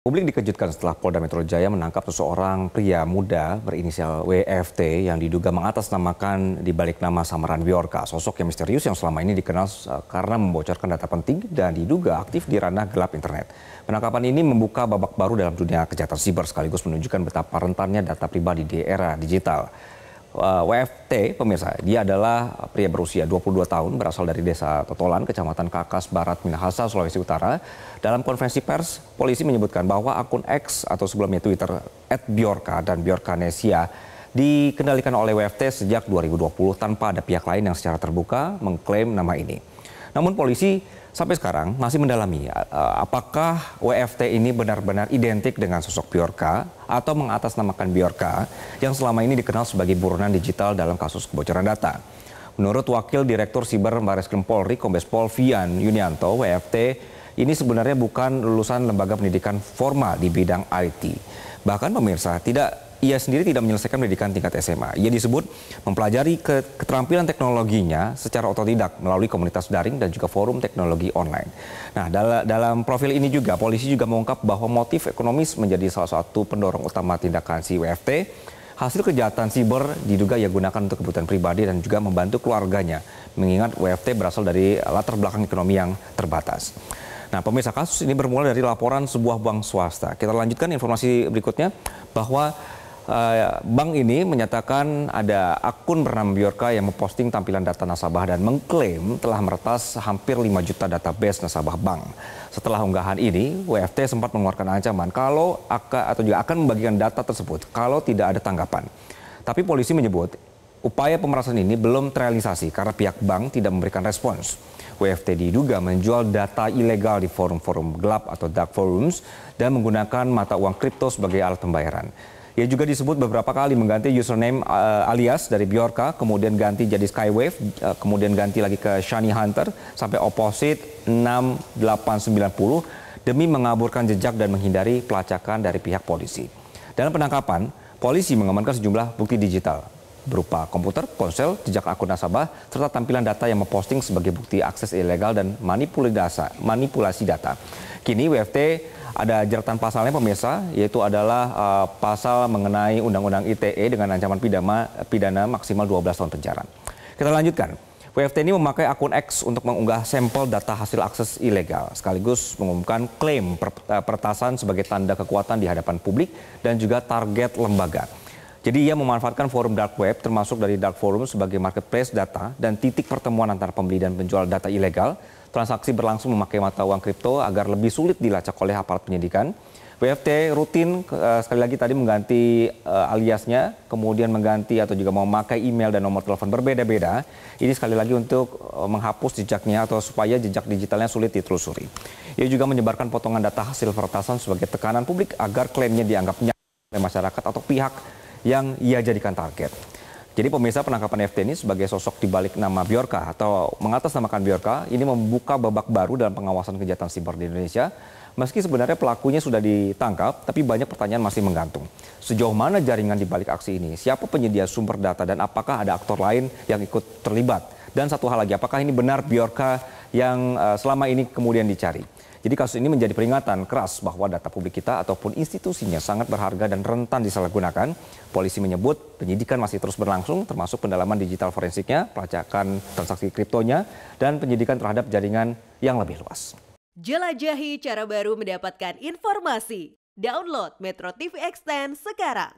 Publik dikejutkan setelah Polda Metro Jaya menangkap seseorang pria muda berinisial WFT yang diduga mengatasnamakan di balik nama samaran Bjorka, sosok yang misterius yang selama ini dikenal karena membocorkan data penting dan diduga aktif di ranah gelap internet. Penangkapan ini membuka babak baru dalam dunia kejahatan siber sekaligus menunjukkan betapa rentannya data pribadi di era digital. WFT, pemirsa, dia adalah pria berusia 22 tahun berasal dari desa Totolan, Kecamatan Kakas Barat, Minahasa, Sulawesi Utara. Dalam konferensi pers, polisi menyebutkan bahwa akun X atau sebelumnya Twitter @Bjorka dan Bjorkanesia dikendalikan oleh WFT sejak 2020 tanpa ada pihak lain yang secara terbuka mengklaim nama ini. Namun polisi sampai sekarang masih mendalami apakah WFT ini benar-benar identik dengan sosok Bjorka atau mengatasnamakan Bjorka yang selama ini dikenal sebagai buronan digital dalam kasus kebocoran data. Menurut Wakil Direktur Siber Barreskrim Polri, Kombes Pol Vian Yunianto, WFT ini sebenarnya bukan lulusan lembaga pendidikan formal di bidang IT. Bahkan pemirsa, ia sendiri tidak menyelesaikan pendidikan tingkat SMA. Ia disebut mempelajari keterampilan teknologinya secara otodidak melalui komunitas daring dan juga forum teknologi online. Nah, dalam profil ini juga polisi juga mengungkap bahwa motif ekonomis menjadi salah satu pendorong utama tindakan si WFT. Hasil kejahatan siber diduga ia gunakan untuk kebutuhan pribadi dan juga membantu keluarganya. Mengingat WFT berasal dari latar belakang ekonomi yang terbatas. Nah, pemirsa, kasus ini bermula dari laporan sebuah bank swasta. Kita lanjutkan informasi berikutnya bahwa bank ini menyatakan ada akun bernama Bjorka yang memposting tampilan data nasabah dan mengklaim telah meretas hampir 5 juta database nasabah bank. Setelah unggahan ini, WFT sempat mengeluarkan ancaman akan membagikan data tersebut kalau tidak ada tanggapan. Tapi polisi menyebut upaya pemerasan ini belum terrealisasi karena pihak bank tidak memberikan respons. WFT diduga menjual data ilegal di forum-forum gelap atau dark forums dan menggunakan mata uang kripto sebagai alat pembayaran. Ia juga disebut beberapa kali mengganti username alias dari Bjorka, kemudian ganti jadi Skywave, kemudian ganti lagi ke Shiny Hunter, sampai Opposite 6890 demi mengaburkan jejak dan menghindari pelacakan dari pihak polisi. Dalam penangkapan, polisi mengamankan sejumlah bukti digital berupa komputer, ponsel, jejak akun nasabah, serta tampilan data yang memposting sebagai bukti akses ilegal dan manipulasi data. Kini WFT ada jeratan pasalnya, pemirsa, yaitu adalah pasal mengenai Undang-Undang ITE dengan ancaman pidana maksimal 12 tahun penjara. Kita lanjutkan. WFT ini memakai akun X untuk mengunggah sampel data hasil akses ilegal, sekaligus mengumumkan klaim peretasan sebagai tanda kekuatan di hadapan publik dan juga target lembaga. Jadi ia memanfaatkan forum dark web termasuk dari dark forum sebagai marketplace data dan titik pertemuan antara pembeli dan penjual data ilegal. Transaksi berlangsung memakai mata uang kripto agar lebih sulit dilacak oleh aparat penyidikan. WFT rutin sekali lagi tadi mengganti aliasnya, kemudian mengganti atau juga memakai email dan nomor telepon berbeda-beda. Ini sekali lagi untuk menghapus jejaknya atau supaya jejak digitalnya sulit ditelusuri. Ia juga menyebarkan potongan data hasil peretasan sebagai tekanan publik agar klaimnya dianggap nyata oleh masyarakat atau pihak yang ia jadikan target. Jadi pemirsa, penangkapan FT ini sebagai sosok di balik nama Bjorka atau mengatasnamakan Bjorka ini membuka babak baru dalam pengawasan kejahatan siber di Indonesia. Meski sebenarnya pelakunya sudah ditangkap, tapi banyak pertanyaan masih menggantung. Sejauh mana jaringan di balik aksi ini? Siapa penyedia sumber data dan apakah ada aktor lain yang ikut terlibat? Dan satu hal lagi, apakah ini benar Bjorka yang selama ini kemudian dicari? Jadi kasus ini menjadi peringatan keras bahwa data publik kita ataupun institusinya sangat berharga dan rentan disalahgunakan. Polisi menyebut penyidikan masih terus berlangsung termasuk pendalaman digital forensiknya, pelacakan transaksi kriptonya, dan penyidikan terhadap jaringan yang lebih luas. Jelajahi cara baru mendapatkan informasi. Download Metro TV Extend sekarang.